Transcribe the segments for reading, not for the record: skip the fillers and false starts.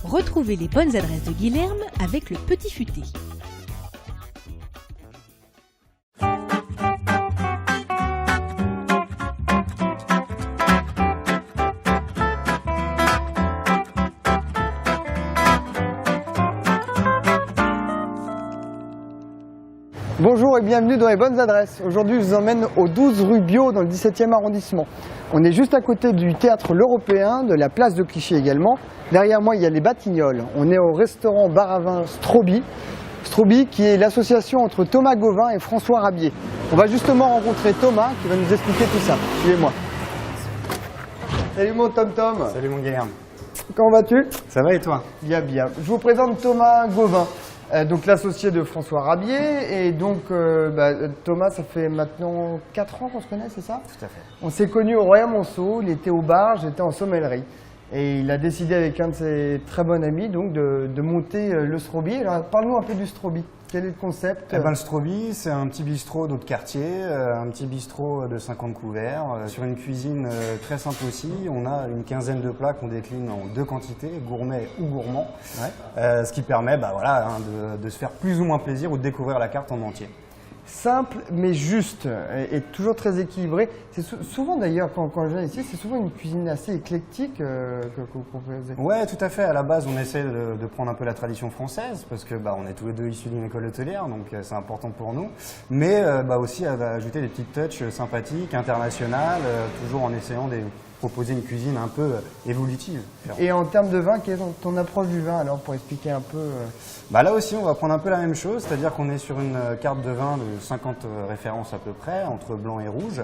Retrouvez les bonnes adresses de Guilherme avec le Petit Futé. Bonjour et bienvenue dans les bonnes adresses. Aujourd'hui, je vous emmène au 12 rue Biot dans le 17e arrondissement. On est juste à côté du théâtre L'Européen, de la place de Clichy également. Derrière moi, il y a les Batignolles. On est au restaurant bar à vin Strobi. Strobi qui est l'association entre Thomas Gauvin et François Rabier. On va justement rencontrer Thomas qui va nous expliquer tout ça. Suivez-moi. Salut mon Tom. Salut mon Guilherme. Comment vas-tu? Ça va et toi? Bien. Je vous présente Thomas Gauvin. Donc l'associé de François Rabier, et donc Thomas, ça fait maintenant 4 ans qu'on se connaît, c'est ça? Tout à fait. On s'est connus au Royal-Monceau, il était au bar, j'étais en sommellerie. Et il a décidé avec un de ses très bons amis donc, de monter le Strobi. Alors parle-nous un peu du Strobi, quel est le concept? Le Strobi, c'est un petit bistrot d'autre quartier, un petit bistrot de 50 couverts, sur une cuisine très simple aussi. On a une quinzaine de plats qu'on décline en 2 quantités, gourmet ou gourmand, ce qui permet de se faire plus ou moins plaisir ou de découvrir la carte en entier. Simple mais juste et toujours très équilibré. C'est souvent d'ailleurs quand je viens ici, c'est souvent une cuisine assez éclectique que vous proposez. Ouais, tout à fait. À la base, on essaie de prendre un peu la tradition française parce que on est tous les deux issus d'une école hôtelière, donc c'est important pour nous. Mais aussi ajouter des petites touches sympathiques, internationales, toujours en essayant de proposer une cuisine un peu évolutive. Et en termes de vin, quelle est ton approche du vin alors pour expliquer un peu Là aussi, on va prendre un peu la même chose, c'est-à-dire qu'on est sur une carte de vin de 50 références à peu près, entre blanc et rouge,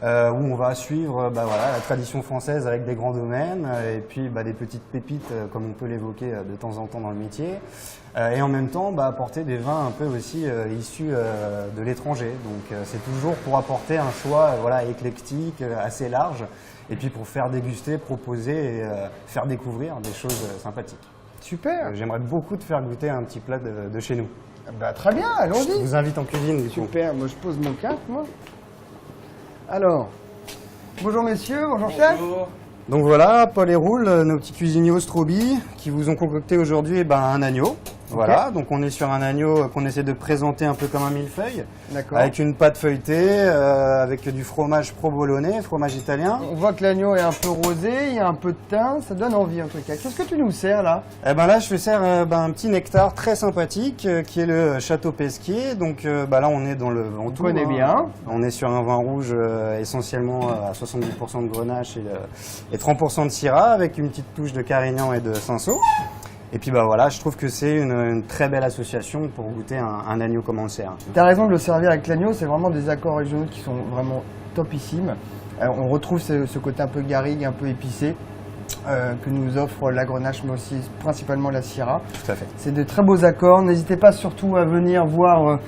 où on va suivre la tradition française avec des grands domaines et puis des petites pépites comme on peut l'évoquer de temps en temps dans le métier. Et en même temps, apporter des vins un peu aussi issus de l'étranger. Donc c'est toujours pour apporter un choix éclectique, assez large, et puis pour faire déguster, proposer et faire découvrir des choses sympathiques. Super. J'aimerais beaucoup te faire goûter un petit plat de chez nous. Très bien, allons-y. Je vous invite en cuisine du coup. Super, moi je pose mon casque, moi. Alors, bonjour messieurs, bonjour chef. Donc voilà, Paul et Roule, nos petits cuisiniers au Strobi, qui vous ont concocté aujourd'hui un agneau. Voilà, donc on est sur un agneau qu'on essaie de présenter un peu comme un millefeuille, avec une pâte feuilletée, avec du fromage provolone, fromage italien. On voit que l'agneau est un peu rosé, il y a un peu de thym, ça donne envie en tout cas. Qu'est-ce que tu nous sers là? Là je te sers un petit nectar très sympathique qui est le Château Pesquier. Donc là on est dans le Ventoux. On connaît bien. On est sur un vin rouge essentiellement à 70% de grenache et 30% de syrah avec une petite touche de carignan et de cinsault. Et puis je trouve que c'est une très belle association pour goûter un agneau comme on le sert. Tu as raison de le servir avec l'agneau, c'est vraiment des accords régionaux qui sont vraiment topissimes. On retrouve ce côté un peu garrigue, un peu épicé que nous offre la grenache, mais aussi principalement la syrah. Tout à fait. C'est de très beaux accords. N'hésitez pas surtout à venir voir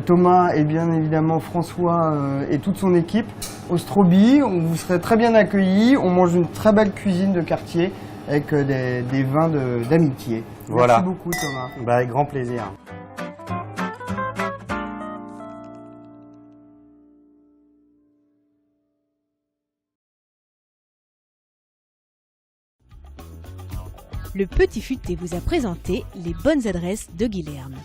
Thomas et bien évidemment François et toute son équipe au Strobi. Vous serez très bien accueillis. On mange une très belle cuisine de quartier avec des vins d'amitié. Voilà. Merci beaucoup Thomas. Avec grand plaisir. Le Petit Futé vous a présenté les bonnes adresses de Guilherme.